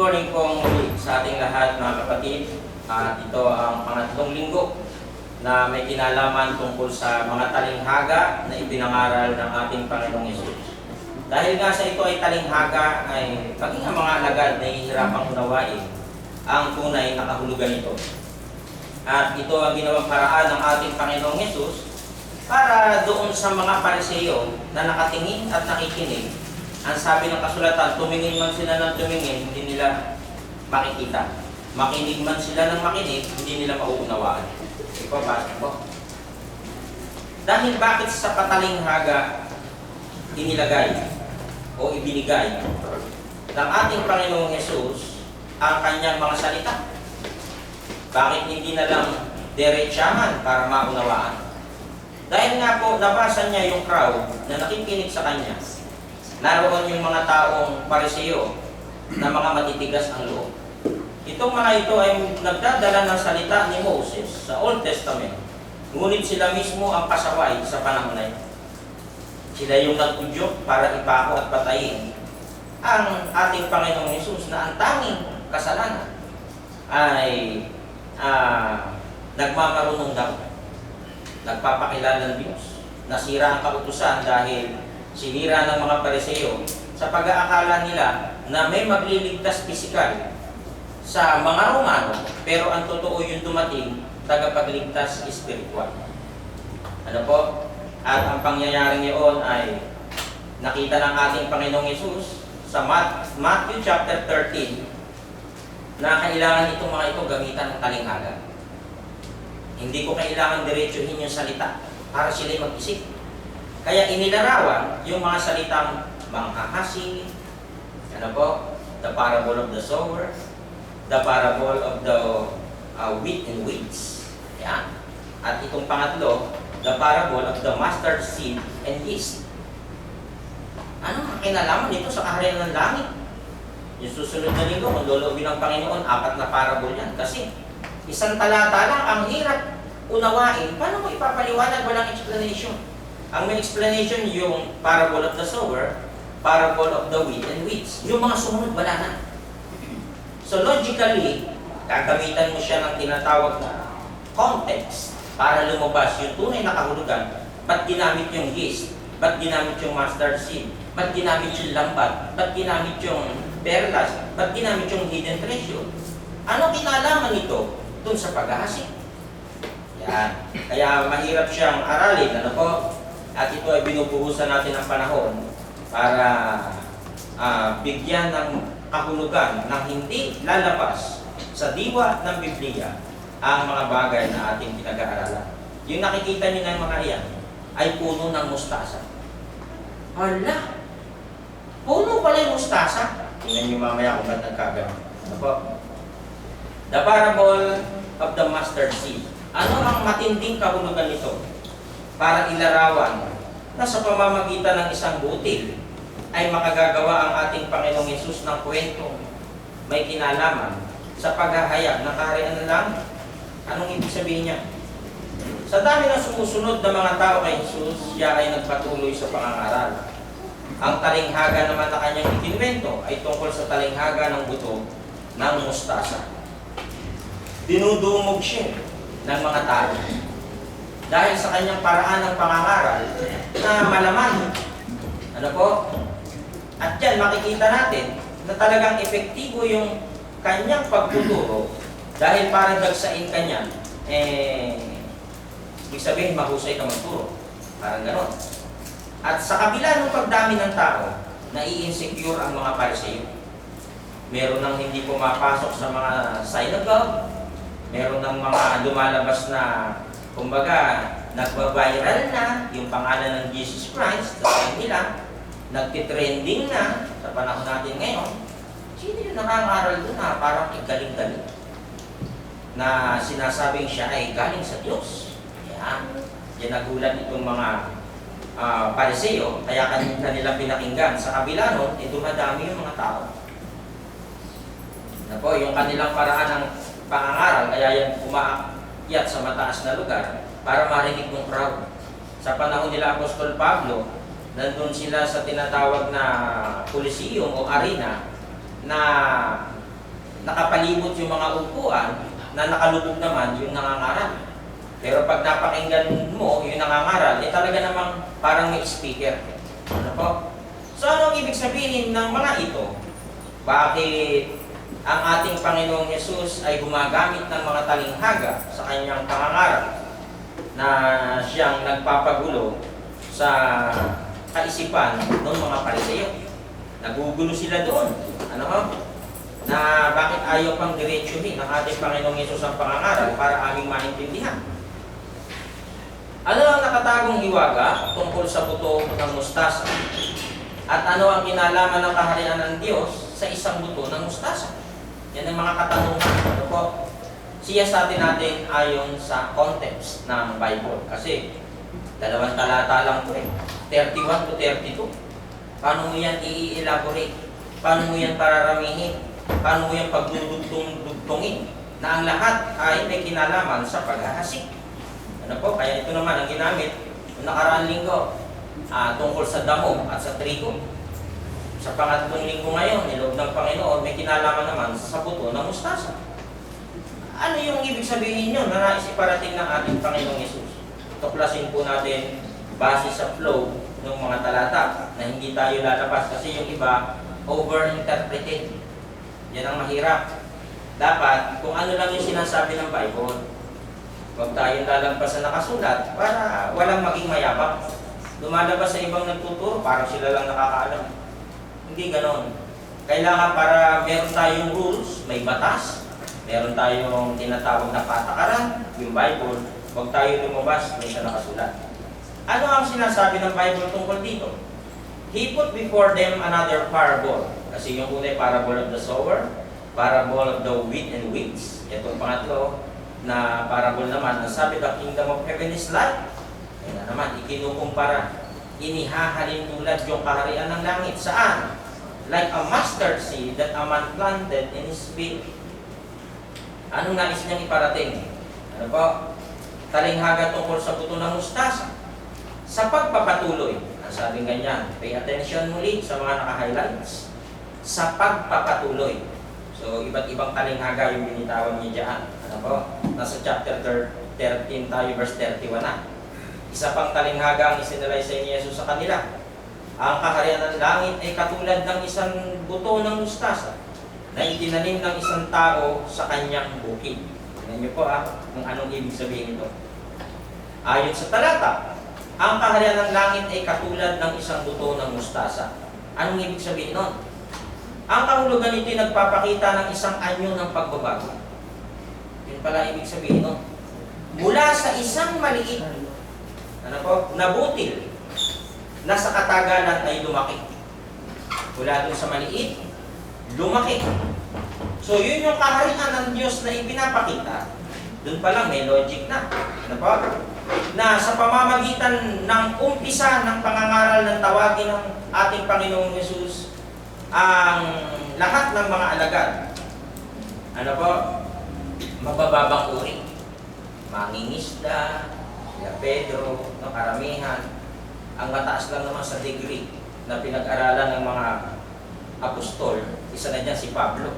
morning po muli sa ating lahat mga kapatid. At ito ang pangatlong linggo na may kinalaman tungkol sa mga talinghaga na ipinangaral ng ating Panginoong Hesus. Dahil nga sa ito ay talinghaga, ay maging ang mga alagad na hihirapang unawain ang tunay na kahulugan nito. At ito ang ginawang paraan ng ating Panginoong Hesus para doon sa mga Pariseo na nakatingin at nakikinig. Ang sabi ng kasulatan, tumingin man sila ng tumingin, hindi nila makikita. Makinig man sila ng makinig, hindi nila mauunawaan. Ipabasa po. Dahil bakit sa katalinghaga inilagay o ibinigay ng ating Panginoong Hesus ang kanyang mga salita? Bakit hindi na lang diretsahan para maunawaan? Dahil nga po, nabasa niya yung crowd na nakikinig sa kanya. Naroon yung mga taong Pariseo na mga matitigas ang loob. Itong mga ito ay nagdadala ng salita ni Moses sa Old Testament. Ngunit sila mismo ang pasaway sa panahon na ito. Sila yung nag-udyok para ipako at patayin ang ating Panginoong Hesus na ang tanging kasalanan ay nagmamarunong daw. Nagpapakilala ng Diyos. Nasira ang kautusan dahil sinira ng mga Pariseo sa pag-aakala nila na may magliligtas pisikal sa mga Romano, pero ang totoo yung dumating, tagapagligtas espiritual. Ano po? At ang pangyayaring iyon ay nakita ng ating Panginoong Hesus sa Matthew chapter 13 na kailangan itong mga ito gamitan ng talinghaga. Hindi ko kailangan diretsuhin yung salita para sila'y mag-isip. Kaya inilarawan yung mga salitang manghahasi, ano po, the parable of the sower, the parable of the wheat and weeds. Yan. At itong pangatlo, the parable of the mustard seed and yeast. Ano ang kinalaman nito sa kaharian ng langit? Yung susunod na linggo, kung loloobin ng Panginoon, 4 na parable yan. Kasi isang talata lang, ang hirap unawain. Paano mo ipapaliwanag? Walang explanation. Ang may explanation yung parable of the sower, parable of the wheat and weeds. Yung mga sumunod, wala na. So logically, gagamitan mo siya ng tinatawag na context para lumabas yung tunay na kahulugan. Ba't ginamit yung yeast? Ba't ginamit yung mustard seed? Ba't ginamit yung lambat? Ba't ginamit yung perlas? Ba't ginamit yung hidden treasure? Ano kinalaman nito dun sa paghahasik? Yan. Kaya mahirap siyang aralin. Ano po? At ito ay binubuhusan natin ng panahon para bigyan ng kahulugan na hindi lalabas sa diwa ng Biblia ang mga bagay na ating pinag-aaralan. Yung nakikita niyo ng mga iyan ay puno ng mustasa. Hala! Puno pala yung mustasa. Tingnan niyo mamaya kung ba't nagkagano. Ano po? The parable of the mustard seed. Ano ang matinding kahulugan nito? Para ilarawan na sa pamamagitan ng isang butil ay makagagawa ang ating Panginoong Hesus ng kwentong may kinalaman sa paghahayag ng kaharian ng langit. Anong ibig sabihin niya? Sa dami ng sumusunod na mga tao kay Hesus, siya ay nagpatuloy sa pangangaral. Ang talinghaga naman na kanyang ikinwento ay tungkol sa talinghaga ng buto ng mustasa. Dinudumog siya ng mga tao dahil sa kanyang paraan ng pangangaral na malaman. Ano po? At yan, makikita natin na talagang epektibo yung kanyang pagtuturo dahil para dagsain kanya, ibig sabihin, mahusay ka magturo. Parang gano'n. At sa kabila ng pagdami ng tao, nai-insecure ang mga Pariseo. Meron nang hindi pumapasok sa mga synagogue, meron ng mga lumalabas na kumbaga, nagba-viral na yung pangalan ng Jesus Christ sa time nila, nagtitrending na sa panahon natin ngayon. Sino yung nakangaral doon na parang igaling-galing? Na sinasabing siya ay galing sa Diyos. Yan nagulat itong mga Pariseo, kaya kanila pinakinggan. Sa kabila nun, dumadami yung mga tao. Na po, yung kanilang paraan ng pangangaral, kaya yan umaakyat sa mataas na lugar para marinig ng crowd. Sa panahon nila Apostol Pablo, nandun sila sa tinatawag na Coliseum o arena na nakapalibot yung mga upuan, na nakalubog naman yung nangangaral. Pero pag napakinggan mo yung nangangaral, talaga namang parang may speaker. Ano po? So ano ang ibig sabihin ng mga ito? Bakit ang ating Panginoong Yesus ay gumagamit ng mga talinghaga sa kanyang pangangaral na siyang nagpapagulo sa kaisipan ng mga Pariseo? Nagugulo sila doon. Ano ho? Na bakit ayaw pang diretsuhin ng ating Panginoong Yesus ang pangangaral para aming maintindihan? Ano ang nakatagong hiwaga tungkol sa buto ng mustasa? At ano ang kinalaman ng kaharian ng Diyos sa isang buto ng mustasa? Yan ang mga katanungan. Ano po? Siyasatin natin ayon sa context ng Bible. Kasi 2 talata lang po 31 to 32. Paano mo yan i-elaborate? Paano mo yan pararamihin? Paano mo yan pagdudugtong-dugtongin? Na ang lahat ay may kinalaman sa paghahasik. Ano po? Kaya ito naman ang ginamit noong nakaraang linggo tungkol sa damo at sa trigo. Sa pangatlong linggo ngayon, niloob ng Panginoon, may kinalaman naman sa buto ng mustasa. Ano yung ibig sabihin nyo na nais iparating ng ating Panginoong Yesus? Tuklasin po natin base sa flow ng mga talata na hindi tayo lalabas kasi yung iba over-interpreted. Yan ang mahirap. Dapat, kung ano lang yung sinasabi ng Bible, huwag tayong lalagpas sa nakasulat para walang maging mayabang. Lumalabas sa ibang nagtuturo, parang sila lang nakakaalam. Hindi ganon. Kailangan para meron tayong rules, may batas, meron tayong tinatawag na patakaran, yung Bible, huwag tayo lumabas, may siya nakasulat. Ano ang sinasabi ng Bible tungkol dito? He put before them another parable. Kasi yung una ay parable of the sower, parable of the wheat and weeds. Ito pangatlo na parable naman, nasabi the kingdom of heaven is like. Yan na naman, ikinukumpara. Inihahalin tulad yung kaharian ng langit. Saan? Like a mustard seed that a man planted in his field. Anong nais niyang iparating? Ano po? Talinghaga tungkol sa buto ng mustasa. Sa pagpapatuloy, ang sabing ganyan, pay attention muli sa mga naka-highlights. Sa pagpapatuloy. So, iba't ibang talinghaga yung binitawan niya dyan. Ano po? Nasa chapter 13 tayo, verse 31 na. Isa pang talinghaga ang isinalay sa ni Jesus sa kanila. Ang kaharian ng langit ay katulad ng isang buto ng mustasa na itinanim ng isang tao sa kanyang bukid. Tingnan niyo po kung anong ibig sabihin ito. Ayon sa talata, ang kaharian ng langit ay katulad ng isang buto ng mustasa. Anong ibig sabihin nun? Ang kahulugan nito ay nagpapakita ng isang anyo ng pagbabago. Yun pala ibig sabihin nun. Mula sa isang maliit, na butil, na sa katagalan ay lumaki. Mula dun sa maliit, lumaki. So yun yung kaharian ng Diyos na ipinapakita. Dun pa lang may logic na. Na sa pamamagitan ng umpisa ng pangangaral ng tawagin ng ating Panginoong Yesus, ang lahat ng mga alagad, mabababang uri. Mangingisda, sila Pedro, karamihan. Ang mataas lang naman sa degree na pinag-aralan ng mga apostol, isa na dyan si Pablo.